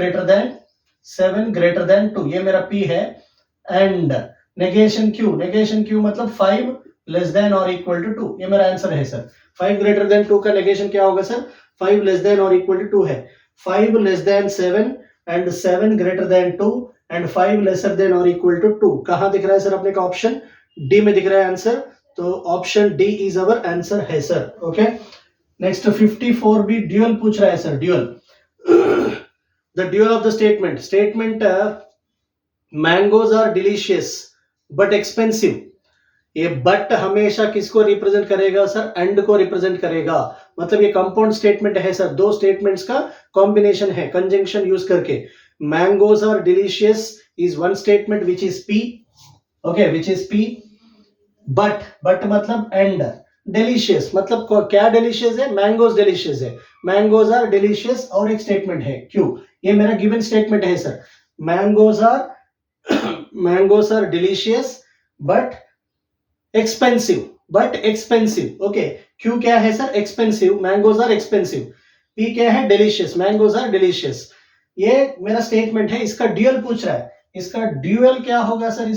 greater than 2, ये मेरा P है। एंड नेगेशन Q मतलब 5 लेस देन और इक्वल टू 2, ये मेरा आंसर है सर। 5 ग्रेटर देन 2 का नेगेशन क्या होगा सर? 5 लेस देन और इक्वल टू 2 है। 5 less than 7 and 7 greater than 2 and 5 lesser than और इक्वल टू 2। कहां दिख रहा है सर अपने का? ऑप्शन डी में दिख रहा है आंसर, तो option D is our answer है सर। ओके, नेक्स्ट 54 भी ड्यूअल पूछ रहा है sir. Dual, the dual of the statement mangoes are delicious but expensive. ये बट हमेशा किसको रिप्रेजेंट करेगा सर? एंड को रिप्रेजेंट करेगा। मतलब ये कंपाउंड स्टेटमेंट है सर, दो स्टेटमेंट्स का कॉम्बिनेशन है कंजंक्शन यूज करके। Mangoes are delicious is one statement which is P, okay, which is P। But मतलब एंड। डिलीशियस मतलब क्या डिलीशियस है? मैंगोज डिलीशियस है। मैंगोज आर डिलीशियस और एक स्टेटमेंट है Q, ये मेरा गिवन स्टेटमेंट है sir. Mangoes are delicious but expensive. Okay, Q क्या है sir? Expensive, mangoes are expensive. P क्या है? Delicious, mangoes are delicious. ये मेरा स्टेटमेंट है, इसका ड्यूअल पूछ रहा है। इसका ड्यूअल क्या होगा सर?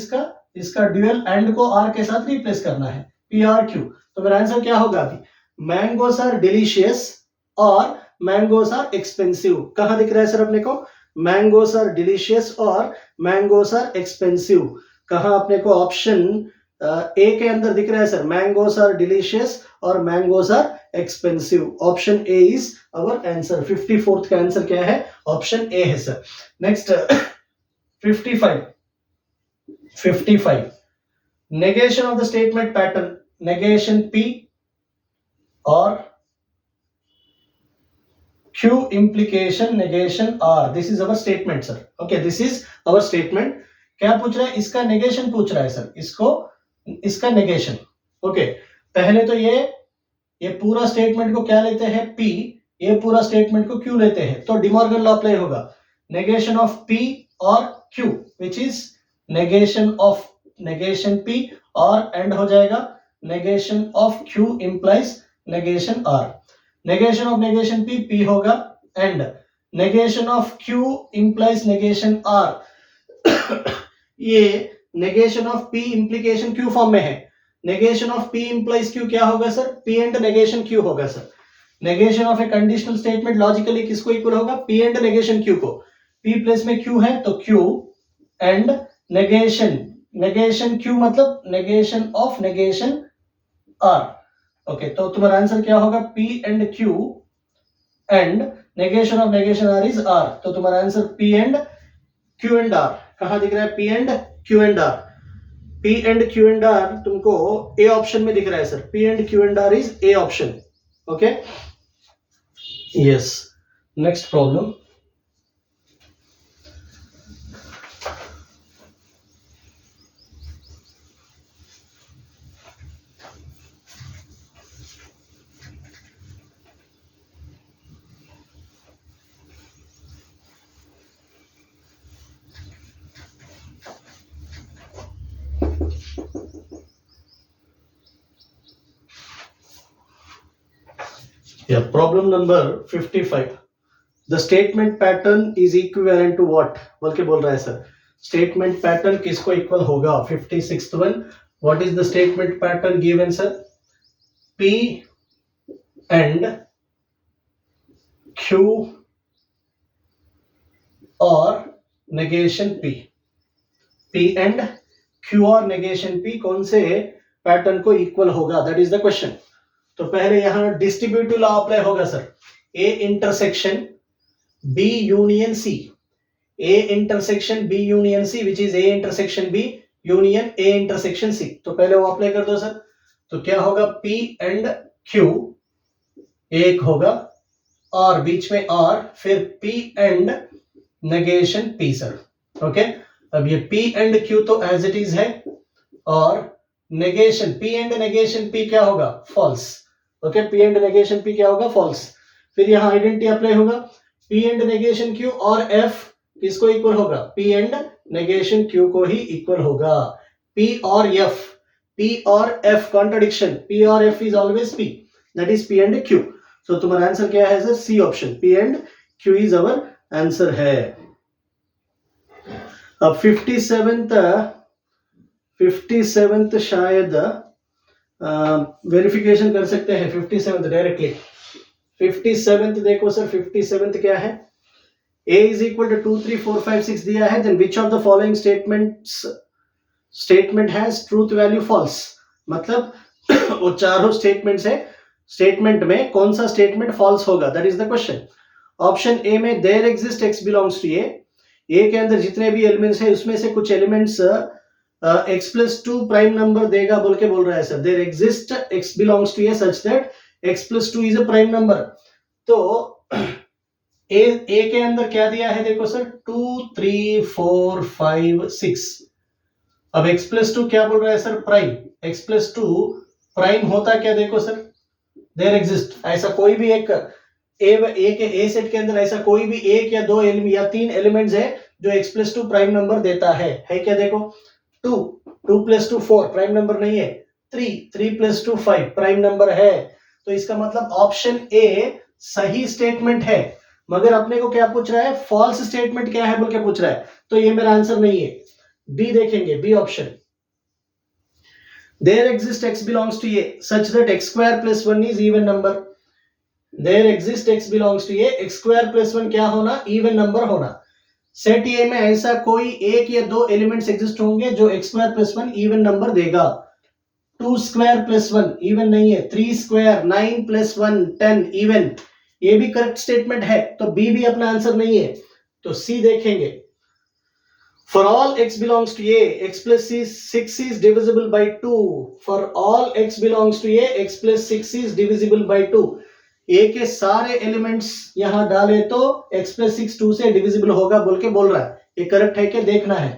इसका ड्यूअल एंड को R के साथ रिप्लेस करना है, PRQ। तो मेरा आंसर क्या होगा अभी? मैंगोज आर डिलीशियस और मैंगोज आर एक्सपेंसिव। कहां दिख रहा है सर अपने को? मैंगोज आर डिलीशियस और मैंगोज आर एक्सपेंसिव। कहां अपने को? ऑप्शन ए के अंदर दिख रहा है सर, मैंगोज आर डिलीशियस और mangoes are expensive. Option A is our answer. 54th का आंसर क्या है? ऑप्शन ए है sir. Next 55 negation of the statement pattern, negation P और Q implication negation R, this is our statement sir। okay, this is our statement। क्या पूछ रहा है? इसका नेगेशन पूछ रहा है सर, इसका नेगेशन। ओके, पहले तो ये पूरा स्टेटमेंट को क्या लेते हैं? P, ये पूरा स्टेटमेंट को Q लेते हैं, तो डिमॉर्गन लॉ अप्लाई होगा। नेगेशन ऑफ P और Q which is negation P और एंड हो जाएगा negation of Q implies negation R। Negation of negation P होगा and negation of Q implies negation R। ये negation of P implication Q form में है। Negation of P implies Q क्या होगा sir? P and negation Q होगा sir. Negation of A conditional statement logically किसको equal होगा? P and negation Q को। P place में Q है तो Q एंड नेगेशन Q मतलब negation of negation R। Okay, तो तुम्हारा आंसर क्या होगा? P and Q and negation of negation R is R। तो तुम्हारा answer P and Q and R। कहां दिख रहा है? P and Q and R। P and Q and R तुमको A ऑप्शन में दिख रहा है sir. P and Q and R is A option. Okay, yes. Next problem, yeah, problem number 55। the statement pattern is equivalent to what बोल के बोल रहा है सर। स्टेटमेंट पैटर्न किसको इक्वल होगा? 56th one, What is the statement pattern given, sir? P and Q or negation P. P and Q और negation P कौन से पैटर्न को इक्वल होगा? That is the question. तो पहले यहां डिस्ट्रीब्यूटिव लॉ अप्लाई होगा sir. A intersection B union C. A intersection B union C which is A intersection B union A intersection C. तो पहले वो अप्लाई कर दो सर. तो क्या होगा? P एंड Q एक होगा और बीच में और फिर P and negation P sir. Okay. अब ये P एंड Q तो एज इट इज है और negation P and negation P क्या होगा? False. Okay. P and negation P क्या होगा? फॉल्स. फिर यहां आइडेंटिटी अप्लाई होगा. P एंड नेगेशन Q और F किसको इक्वल होगा? P एंड नेगेशन Q को ही इक्वल होगा. P और F, P और F कॉन्ट्रडिक्शन. P और F is always P, that is P and Q. So तुम्हारा आंसर क्या है sir? C option. P and Q is our answer है. अब 57th शायद वेरिफिकेशन कर सकते हैं. 57th directly. 57th देखो सर. 57th क्या है? A is equal to 2, 3, 4, 5, 6 दिया है. Then which of the following statement has truth value false? मतलब वो चारों स्टेटमेंट्स है. स्टेटमेंट में कौन सा स्टेटमेंट फॉल्स होगा? That is the question. Option A में there exist x belongs to A. A के अंदर जितने भी एलिमेंट्स है उसमें से कुछ एलिमेंट्स x+2 प्राइम नंबर देगा बोल के बोल रहा है sir. There exist x belongs to A such that x+2 is a prime number. तो ए के अंदर क्या दिया है देखो सर. 2, 3, 4, 5, 6. अब x+2 क्या बोल रहा है सर? प्राइम. x+2 प्राइम होता क्या देखो सर? There exist. ऐसा कोई भी एक ए सेट के अंदर ऐसा कोई भी एक या दो एलिमेंट या तीन एलिमेंट्स है जो x+2 प्राइम नंबर देता है क्या? देखो 2, 2+2 4 प्राइम नंबर नहीं है. 3, 3+2 5 प्राइम नंबर है. तो इसका मतलब ऑप्शन ए सही स्टेटमेंट है. मगर अपने को क्या पूछ रहा है? फॉल्स स्टेटमेंट क्या है बोल के पूछ रहा है. तो ये मेरा आंसर नहीं है. बी देखेंगे. B option. There exist x belongs to A such that x² + 1 is even number. There exist x belongs to A. x² + 1 क्या होना? इवन नंबर होना. सेट ए में ऐसा कोई एक या दो एलिमेंट्स एग्जिस्ट होंगे जो x² + 1 इवन नंबर देगा. 2² + 1 इवन नहीं है. 3², 9 + 1 10 इवन. ये भी करेक्ट स्टेटमेंट है. तो बी भी अपना आंसर नहीं है. तो सी देखेंगे. For all x belongs to A, x plus 6 is divisible by 2. For all x belongs to A, x plus 6 is divisible by 2. A के सारे एलिमेंट्स यहां डाले तो x plus 6 2 से डिविजिबल होगा बोल के बोल रहा है. ये करेक्ट है क्या देखना है.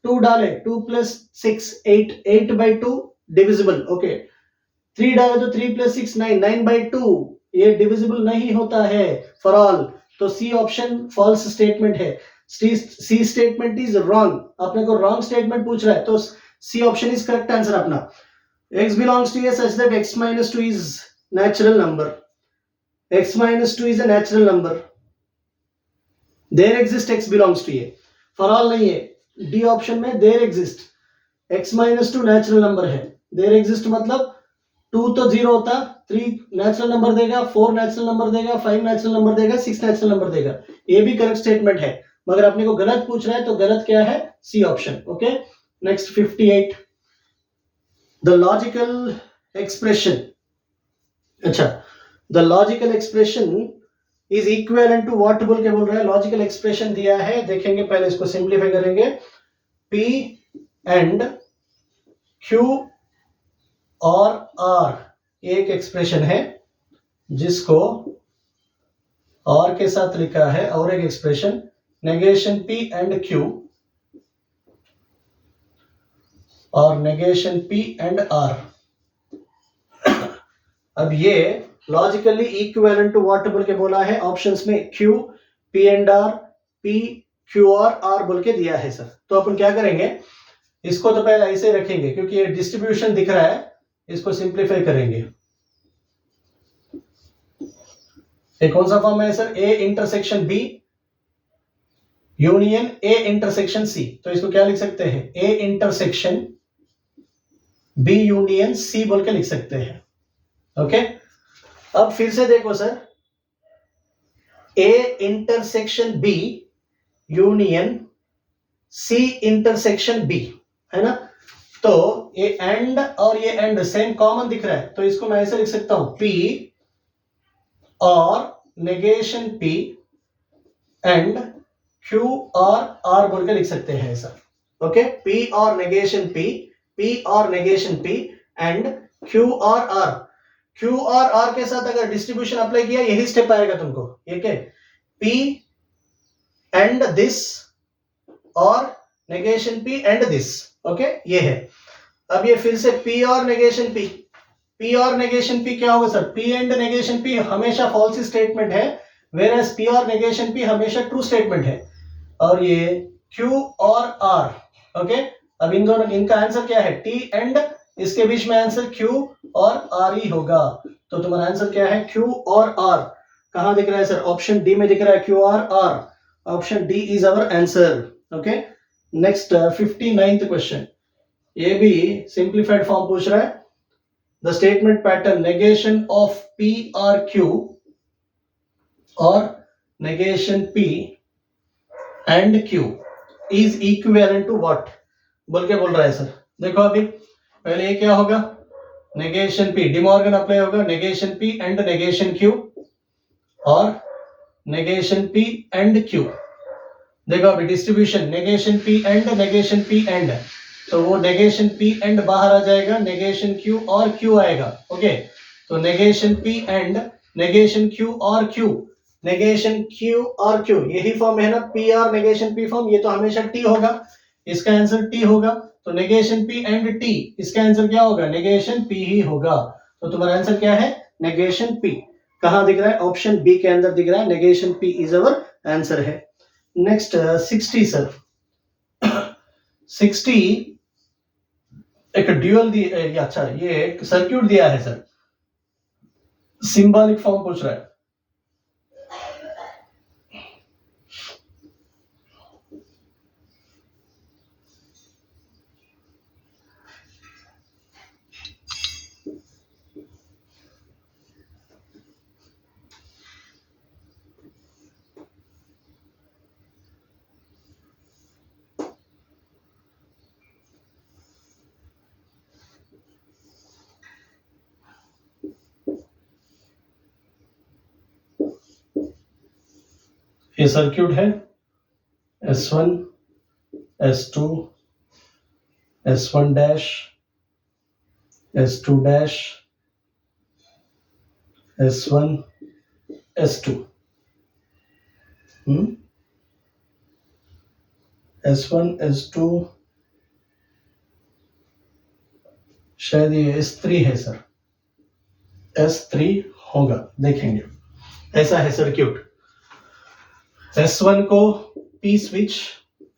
2 डाले 2 plus 6 8, 8 by 2 डिविजिबल. ओके. 3 डाले तो 3 plus 6 9, 9 by 2 ये डिविजिबल नहीं होता है फॉर ऑल. तो सी ऑप्शन फॉल्स स्टेटमेंट है. C statement is wrong. अपने को रॉन्ग स्टेटमेंट पूछ रहा है तो C option is correct answer अपना. x belongs to a such that x-2 is natural number. x-2 is a natural number. There exist x belongs to a. For all नहीं है. D option में there exist x-2 natural number है. there exist मतलब 2 तो 0 होता, 3 natural number देगा, 4 natural number देगा, 5 natural number देगा, 6 नेचुरल नंबर देगा. ये भी करेक्ट स्टेटमेंट है. मगर अपने को गलत पूछ रहा है तो गलत क्या है? C option. Okay. Next 58. The logical expression. अच्छा. The logical expression is equivalent to what बोल के बोल रहा है. लॉजिकल एक्सप्रेशन दिया है. देखेंगे पहले इसको सिंप्लीफाई करेंगे. P एंड Q और R एक एक्सप्रेशन है जिसको और के साथ लिखा है और एक expression negation P and Q और नेगेशन P एंड R. अब ये लॉजिकली इक्विवेलेंट टू व्हाट बोल के बोला है. ऑप्शंस में Q, P and R, P, Q और R बोल के दिया है सर. तो अपन क्या करेंगे? इसको तो पहले ऐसे रखेंगे क्योंकि ये डिस्ट्रीब्यूशन दिख रहा है. इसको सिंप्लीफाई करेंगे. ये कौन सा फॉर्म है sir? A intersection B union A intersection C. तो इसको क्या लिख सकते हैं? A intersection B union C बोल के लिख सकते हैं। ओके, अब फिर से देखो sir, A intersection B union C intersection B, है ना। तो ये एंड और ये एंड सेम कॉमन दिख रहा है, तो इसको मैं ऐसे लिख सकता हूं, पी और नेगेशन पी एंड क्यू और आर बोल के लिख सकते हैं ऐसा। ओके, पी और नेगेशन पी और नेगेशन पी एंड क्यू और आर। क्यू और आर के साथ अगर डिस्ट्रीब्यूशन अप्लाई किया, यही स्टेप आएगा तुमको, ये क्या, पी एंड दिस और negation P and this. Okay, ये है। अब ये फिर से पी और नेगेशन पी और नेगेशन पी क्या होगा sir, P and negation P हमेशा फॉल्स स्टेटमेंट है, वेयर पी और नेगेशन पी हमेशा ट्रू स्टेटमेंट है। और ये क्यू और आर, ओके, अब इन दोनों, इनका आंसर क्या है, टी एंड, इसके बीच में आंसर क्यू और आर ही होगा। तो तुम्हारा आंसर क्या है, क्यू और आर। कहां दिख रहा है सर, ऑप्शन डी में दिख रहा है, क्यू और आर। Option D is our answer. Okay, next 59th question, ये भी सिंप्लीफाइड फॉर्म पूछ रहा है। The statement pattern negation of P और क्यू और negation P and Q is equivalent to what बोल के बोल रहा है सर। देखो अभी पहले ये क्या होगा, नेगेशन पी, डिमॉर्गन अप्लाई होगा, negation P and negation Q और नेगेशन पी एंड क्यू। देखो अभी डिस्ट्रीब्यूशन नेगेशन पी एंड, तो वो नेगेशन पी एंड बाहर आ जाएगा, नेगेशन क्यू और क्यू आएगा। ओके, तो negation P and negation Q और क्यू, नेगेशन क्यू और क्यू, यही फॉर्म है ना, पी और नेगेशन पी फॉर्म, ये तो हमेशा टी होगा, इसका आंसर टी होगा। तो नेगेशन पी एंड टी, इसका आंसर क्या होगा, नेगेशन पी ही होगा। तो तुम्हारा आंसर क्या है, नेगेशन पी। कहां दिख रहा है, ऑप्शन बी के अंदर दिख रहा है, negation P is our answer है। नेक्स्ट 60 सर, 60 एक ड्यूअल अच्छा ये एक सर्क्यूट दिया है सर, सिंबॉलिक फॉर्म पूछ रहा है। ये सर्क्यूट है, S1 S2 S1 dash S2 dash S1 S2 S1 S2, शायद ये S3 है सर, S3 होगा, देखेंगे। ऐसा है सर्क्यूट, S1 को P स्विच,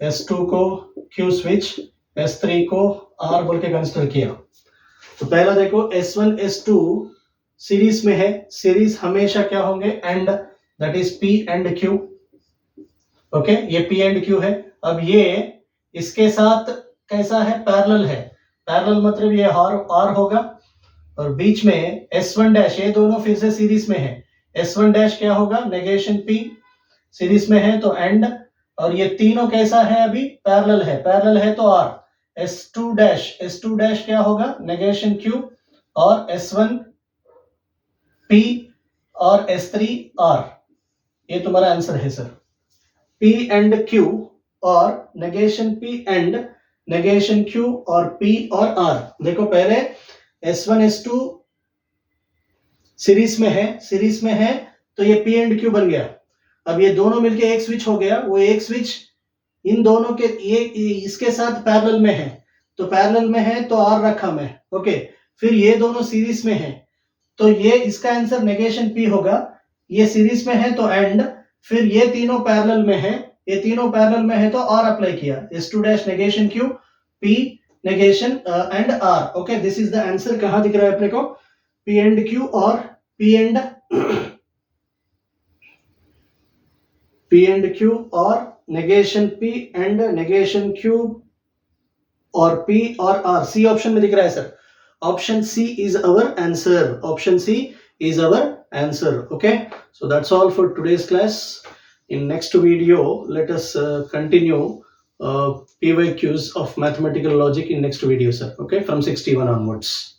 S2 को Q स्विच, S3 को R बोल के कंसिडर किया। तो पहला देखो, S1 S2 सीरीज में है, सीरीज हमेशा क्या होंगे, and, that is P and Q। Okay, ये P एंड Q है। अब ये इसके साथ कैसा है, पैरेलल है, पैरेलल मतलब ये R होगा, और बीच में S1 डैश, ये दोनों फिर से सीरीज में है, S1 डैश क्या होगा, नेगेशन P, सीरीज में है तो एंड, और ये तीनों कैसा है, अभी पैरेलल है तो R। S2 डैश क्या होगा, नेगेशन Q और S1 P और S3 R। ये तुम्हारा आंसर है सर, P एंड Q और negation P and negation Q और P और R। देखो पहले S1 S2 सीरीज में है तो ये P एंड Q बन गया। अब ये दोनों मिलके एक स्विच हो गया, वो एक स्विच इन दोनों के, ये इसके साथ पैरेलल में है, तो पैरेलल में है तो R रखा मैं। ओके, फिर ये दोनों सीरीज में है, तो ये इसका आंसर नेगेशन P होगा। ये सीरीज में है तो एंड, फिर ये तीनों पैरेलल में है, ये तीनों पैरेलल में है तो R अप्लाई किया, S2 dash negation Q, P negation and R। Okay, this is the answer. कहां दिख रहा है अपने को, P एंड Q और P एंड Q और negation P and negation Q और P और R, सी ऑप्शन में दिख रहा है sir. Option C is our answer. Option C is our answer. Okay, so that's all for today's class. In next video, let us continue PYQs of mathematical logic in next video, sir. Okay, from 61 onwards.